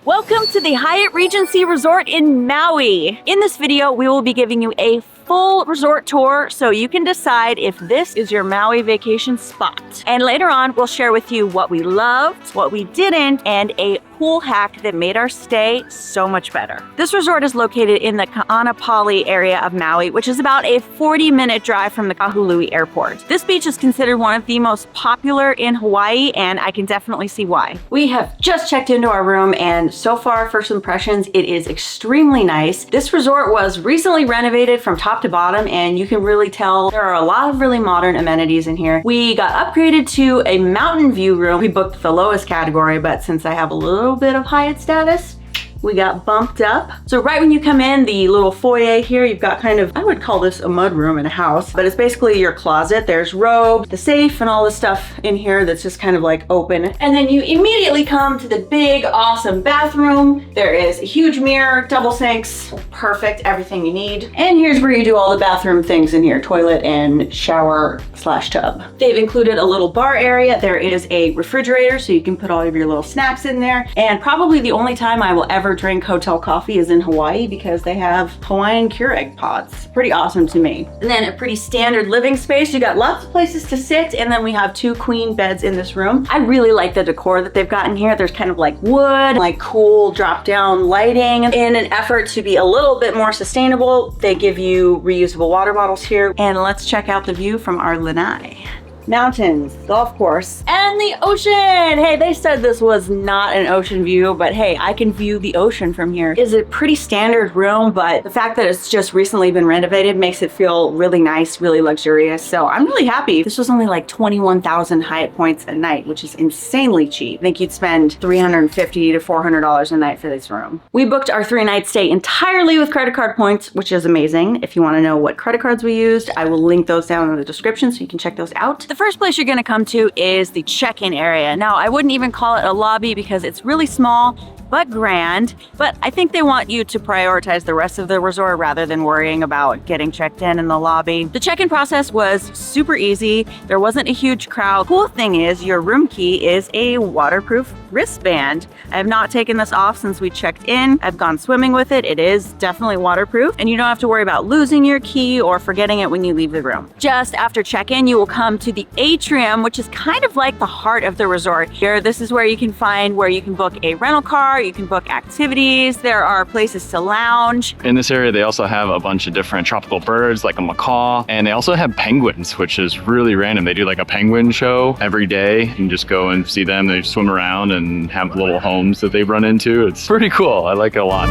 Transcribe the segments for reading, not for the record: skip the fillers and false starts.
Welcome to the Hyatt Regency Resort in Maui. In this video, we will be giving you a full resort tour so you can decide if this is your Maui vacation spot. And later on, we'll share with you what we loved, what we didn't, and a pool hack that made our stay so much better. This resort is located in the Kaanapali area of Maui, which is about a 40-minute drive from the Kahului airport. This beach is considered one of the most popular in Hawaii, and I can definitely see why. We have just checked into our room, and so far, first impressions, it is extremely nice. This resort was recently renovated from top to bottom, and you can really tell there are a lot of really modern amenities in here. We got upgraded to a mountain view room. We booked the lowest category, but since I have a little bit of Hyatt status, we got bumped up. So right when you come in, the little foyer here, you've got kind of, I would call this a mud room in a house, but it's basically your closet. There's robes, the safe, and all the stuff in here that's just kind of like open. And then you immediately come to the big, awesome bathroom. There is a huge mirror, double sinks, perfect, everything you need. And here's where you do all the bathroom things in here, toilet and shower / tub. They've included a little bar area. There is a refrigerator, so you can put all of your little snacks in there. And probably the only time I will ever drink hotel coffee is in Hawaii because they have Hawaiian Keurig pods. Pretty awesome to me. And then a pretty standard living space. You got lots of places to sit, and then we have 2 queen beds in this room. I really like the decor that they've got in here. There's kind of like wood, like cool drop down lighting. In an effort to be a little bit more sustainable, they give you reusable water bottles here. And let's check out the view from our lanai. Mountains, golf course, and the ocean. Hey, they said this was not an ocean view, but hey, I can view the ocean from here. It's a pretty standard room, but the fact that it's just recently been renovated makes it feel really nice, really luxurious. So I'm really happy. This was only like 21,000 Hyatt points a night, which is insanely cheap. I think you'd spend $350 to $400 a night for this room. We booked our 3-night stay entirely with credit card points, which is amazing. If you want to know what credit cards we used, I will link those down in the description so you can check those out. The first place you're going to come to is the check-in area. Now, I wouldn't even call it a lobby because it's really small but grand, but I think they want you to prioritize the rest of the resort rather than worrying about getting checked in the lobby. The check-in process was super easy. There wasn't a huge crowd. Cool thing is your room key is a waterproof wristband. I have not taken this off since we checked in. I've gone swimming with it. It is definitely waterproof, and you don't have to worry about losing your key or forgetting it when you leave the room. Just after check-in, you will come to the Atrium, which is kind of like the heart of the resort. Here, this is where you can book a rental car, you can book activities, there are places to lounge. In this area, they also have a bunch of different tropical birds like a macaw, and they also have penguins, which is really random. They do like a penguin show every day. You can just go and see them. They swim around and have little homes that they've run into. It's pretty cool. I like it a lot.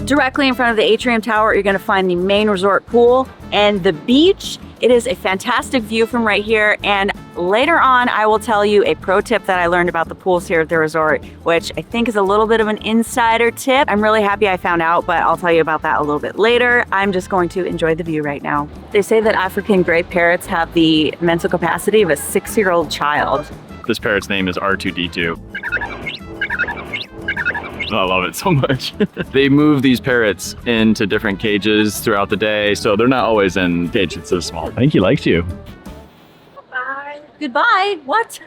Directly in front of the Atrium Tower, you're going to find the main resort pool and the beach. It is a fantastic view from right here, and later on I will tell you a pro tip that I learned about the pools here at the resort, which I think is a little bit of an insider tip. I'm really happy I found out, but I'll tell you about that a little bit later. I'm just going to enjoy the view right now. They say that African gray parrots have the mental capacity of a 6-year-old child. This parrot's name is R2D2. I love it so much. They move these parrots into different cages throughout the day, so they're not always in cages so small. I think he likes you. Bye. Goodbye. What?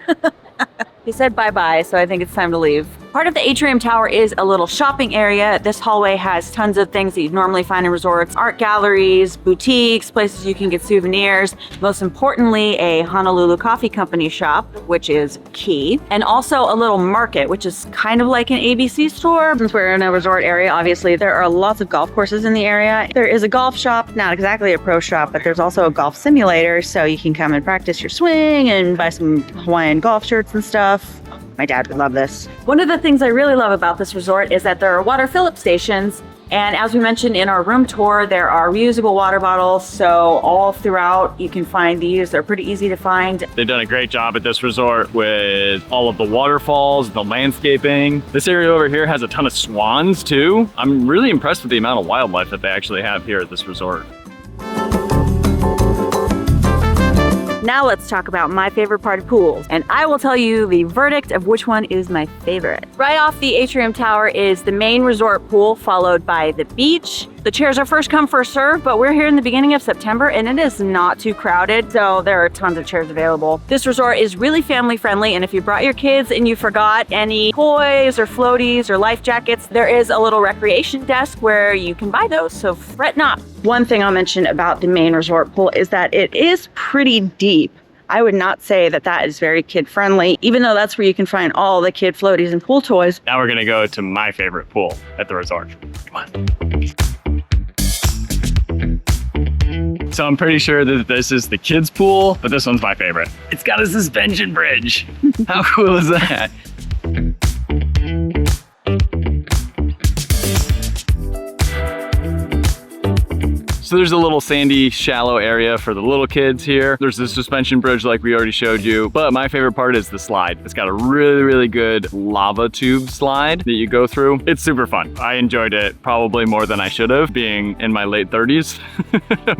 He said bye-bye, so I think it's time to leave. Part of the Atrium Tower is a little shopping area. This hallway has tons of things that you'd normally find in resorts: art galleries, boutiques, places you can get souvenirs. Most importantly, a Honolulu Coffee Company shop, which is key. And also a little market, which is kind of like an ABC store. Since we're in a resort area, obviously, there are lots of golf courses in the area. There is a golf shop, not exactly a pro shop, but there's also a golf simulator, so you can come and practice your swing and buy some Hawaiian golf shirts and stuff. My dad would love this. One of the things I really love about this resort is that there are water fill-up stations. And as we mentioned in our room tour, there are reusable water bottles. So all throughout, you can find these. They're pretty easy to find. They've done a great job at this resort with all of the waterfalls, the landscaping. This area over here has a ton of swans too. I'm really impressed with the amount of wildlife that they actually have here at this resort. Now let's talk about my favorite part of pools, and I will tell you the verdict of which one is my favorite. Right off the Atrium Tower is the main resort pool, followed by the beach. The chairs are first come, first serve, but we're here in the beginning of September and it is not too crowded, so there are tons of chairs available. This resort is really family friendly, and if you brought your kids and you forgot any toys or floaties or life jackets, there is a little recreation desk where you can buy those, so fret not. One thing I'll mention about the main resort pool is that it is pretty deep. I would not say that that is very kid friendly, even though that's where you can find all the kid floaties and pool toys. Now we're gonna go to my favorite pool at the resort. Come on. So I'm pretty sure that this is the kids' pool, but this one's my favorite. It's got a suspension bridge. How cool is that? So there's a little sandy, shallow area for the little kids here. There's the suspension bridge like we already showed you, but my favorite part is the slide. It's got a really, really good lava tube slide that you go through. It's super fun. I enjoyed it probably more than I should have, being in my late 30s,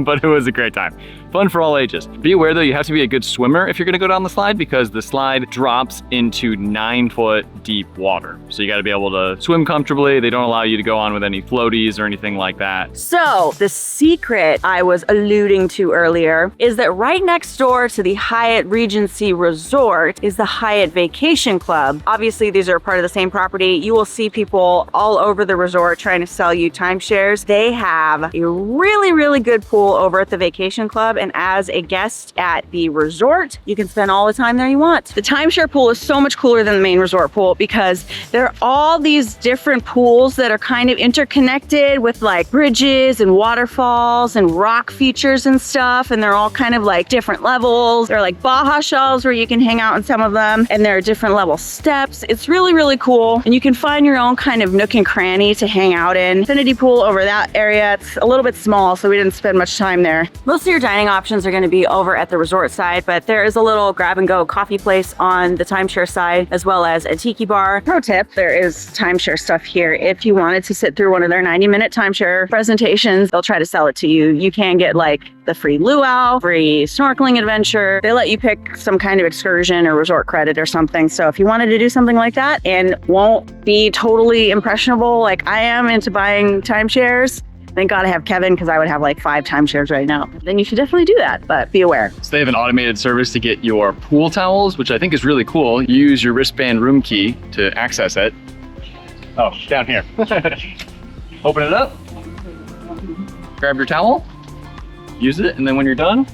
but it was a great time. Fun for all ages. Be aware though, you have to be a good swimmer if you're gonna go down the slide, because the slide drops into 9-foot deep water. So you gotta be able to swim comfortably. They don't allow you to go on with any floaties or anything like that. So the secret I was alluding to earlier is that right next door to the Hyatt Regency Resort is the Hyatt Vacation Club. Obviously, these are part of the same property. You will see people all over the resort trying to sell you timeshares. They have a really, really good pool over at the Vacation Club, and as a guest at the resort, you can spend all the time there you want. The timeshare pool is so much cooler than the main resort pool because there are all these different pools that are kind of interconnected with like bridges and waterfalls and rock features and stuff, and they're all kind of like different levels. There are like Baja shelves where you can hang out in some of them, and there are different level steps. It's really, really cool, and you can find your own kind of nook and cranny to hang out in. Infinity pool over that area, it's a little bit small, so we didn't spend much time there. Most of your dining options are going to be over at the resort side, but there is a little grab-and-go coffee place on the timeshare side, as well as a tiki bar. Pro tip, there is timeshare stuff here. If you wanted to sit through one of their 90-minute timeshare presentations, they'll try to sell it to you. You can get like the free luau, free snorkeling adventure. They let you pick some kind of excursion or resort credit or something. So if you wanted to do something like that and won't be totally impressionable like I am into buying timeshares, thank God I have Kevin, because I would have like 5 timeshares right now. Then you should definitely do that, but be aware. So they have an automated service to get your pool towels, which I think is really cool. You use your wristband room key to access it. Oh, down here. Open it up. Grab your towel. Use it, and then when you're done,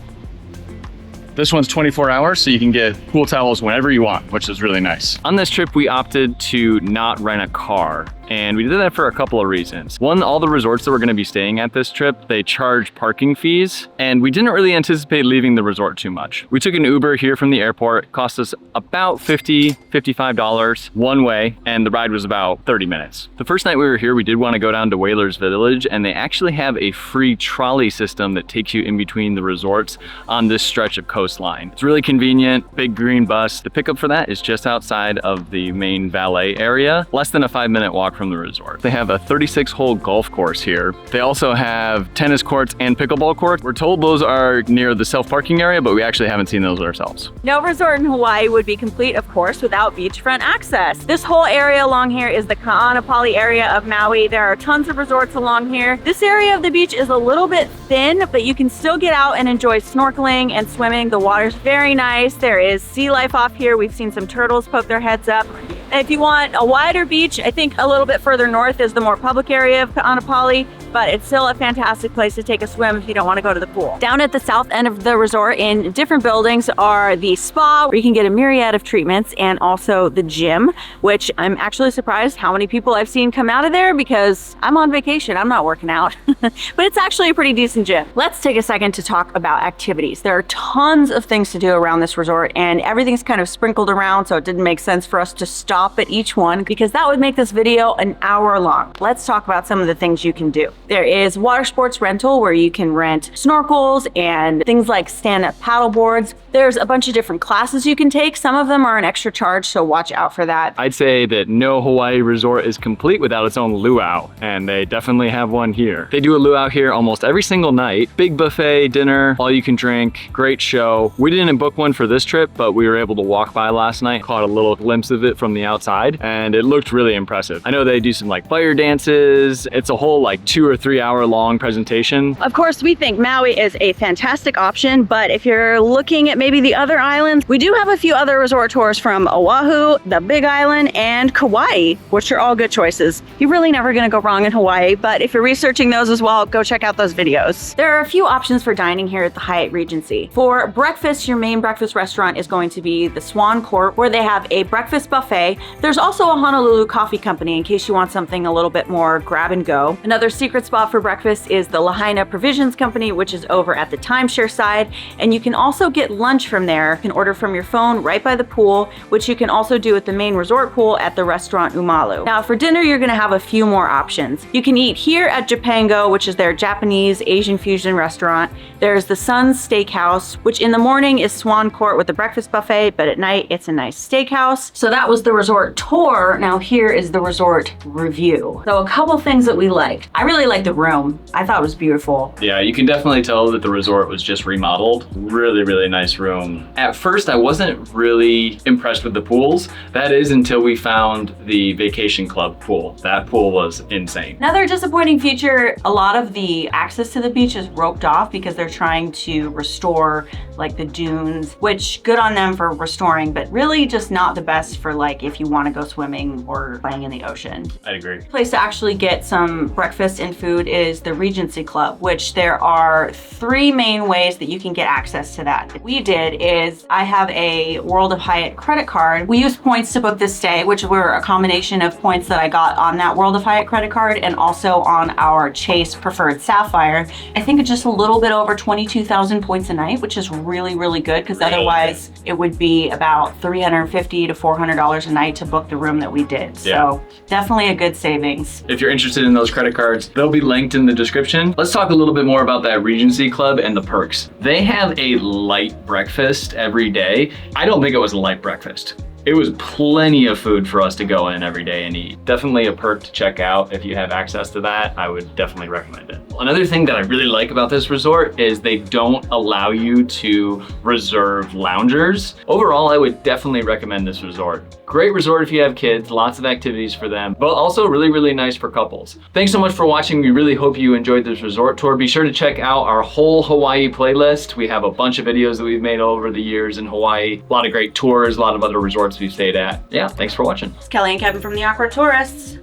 this one's 24 hours, so you can get pool towels whenever you want, which is really nice. On this trip, we opted to not rent a car. And we did that for a couple of reasons. One, all the resorts that we're gonna be staying at this trip, they charge parking fees, and we didn't really anticipate leaving the resort too much. We took an Uber here from the airport. It cost us about $50, $55 one way, and the ride was about 30 minutes. The first night we were here, we did wanna go down to Whalers Village, and they actually have a free trolley system that takes you in between the resorts on this stretch of coastline. It's really convenient, big green bus. The pickup for that is just outside of the main valet area, less than a 5-minute walk from the resort. They have a 36-hole golf course here. They also have tennis courts and pickleball courts. We're told those are near the self-parking area, but we actually haven't seen those ourselves. No resort in Hawaii would be complete, of course, without beachfront access. This whole area along here is the Kaanapali area of Maui. There are tons of resorts along here. This area of the beach is a little bit thin, but you can still get out and enjoy snorkeling and swimming. The water's very nice. There is sea life off here. We've seen some turtles poke their heads up. And if you want a wider beach, I think a little bit further north is the more public area of Kaanapali, but it's still a fantastic place to take a swim if you don't want to go to the pool. Down at the south end of the resort in different buildings are the spa, where you can get a myriad of treatments, and also the gym, which I'm actually surprised how many people I've seen come out of there, because I'm on vacation, I'm not working out. But it's actually a pretty decent gym. Let's take a second to talk about activities. There are tons of things to do around this resort, and everything's kind of sprinkled around, so it didn't make sense for us to stop at each one, because that would make this video an hour long. Let's talk about some of the things you can do. There is water sports rental where you can rent snorkels and things like stand-up paddle boards. There's a bunch of different classes you can take. Some of them are an extra charge, so watch out for that. I'd say that no Hawaii resort is complete without its own luau, and they definitely have one here. They do a luau here almost every single night. Big buffet, dinner, all you can drink, great show. We didn't book one for this trip, but we were able to walk by last night, caught a little glimpse of it from the outside, and it looked really impressive. I know they do some like fire dances. It's a whole like 2 or 3 hour long presentation. Of course, we think Maui is a fantastic option, but if you're looking at maybe the other islands, we do have a few other resort tours from Oahu, the Big Island, and Kauai, which are all good choices. You're really never gonna go wrong in Hawaii, but if you're researching those as well, go check out those videos. There are a few options for dining here at the Hyatt Regency. For breakfast, your main breakfast restaurant is going to be the Swan Court, where they have a breakfast buffet. There's also a Honolulu coffee company in case you want something a little bit more grab and go. Another secret spot for breakfast is the Lahaina Provisions Company, which is over at the timeshare side, and you can also get lunch from there. You can order from your phone right by the pool, which you can also do at the main resort pool at the restaurant Umalu. Now for dinner, you're gonna have a few more options. You can eat here at Japango, which is their Japanese Asian fusion restaurant. There's the Sun's Steakhouse, which in the morning is Swan Court with a breakfast buffet, but at night it's a nice steakhouse. So that was the resort tour. Now here is the resort review. So a couple things that we liked. I really liked the room. I thought it was beautiful. Yeah, you can definitely tell that the resort was just remodeled. Really, really nice room. At first, I wasn't really impressed with the pools. That is until we found the vacation club pool. That pool was insane. Another disappointing feature, a lot of the access to the beach is roped off because they're trying to restore like the dunes, which good on them for restoring, but really just not the best for like if you want to go swimming or playing in the ocean. I'd agree. Place to actually get some breakfast and food is the Regency Club, which there are 3 main ways that you can get access to that. What we did is I have a World of Hyatt credit card. We used points to book this stay, which were a combination of points that I got on that World of Hyatt credit card and also on our Chase Preferred Sapphire. I think it's just a little bit over 22,000 points a night, which is really, really good because otherwise it would be about $350 to $400 a night to book the room that we did. So definitely a good savings. If you're interested in those credit cards, they'll be linked in the description. Let's talk a little bit more about that Regency Club and the perks. They have a light breakfast every day. I don't think it was a light breakfast. It was plenty of food for us to go in every day and eat. Definitely a perk to check out. If you have access to that, I would definitely recommend it. Another thing that I really like about this resort is they don't allow you to reserve loungers. Overall, I would definitely recommend this resort. Great resort if you have kids, lots of activities for them, but also really, really nice for couples. Thanks so much for watching. We really hope you enjoyed this resort tour. Be sure to check out our whole Hawaii playlist. We have a bunch of videos that we've made over the years in Hawaii. A lot of great tours, a lot of other resorts we've stayed at. Yeah, thanks for watching. It's Kelly and Kevin from the Awkward Tourists.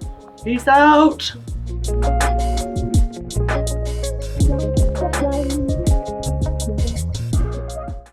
Peace out.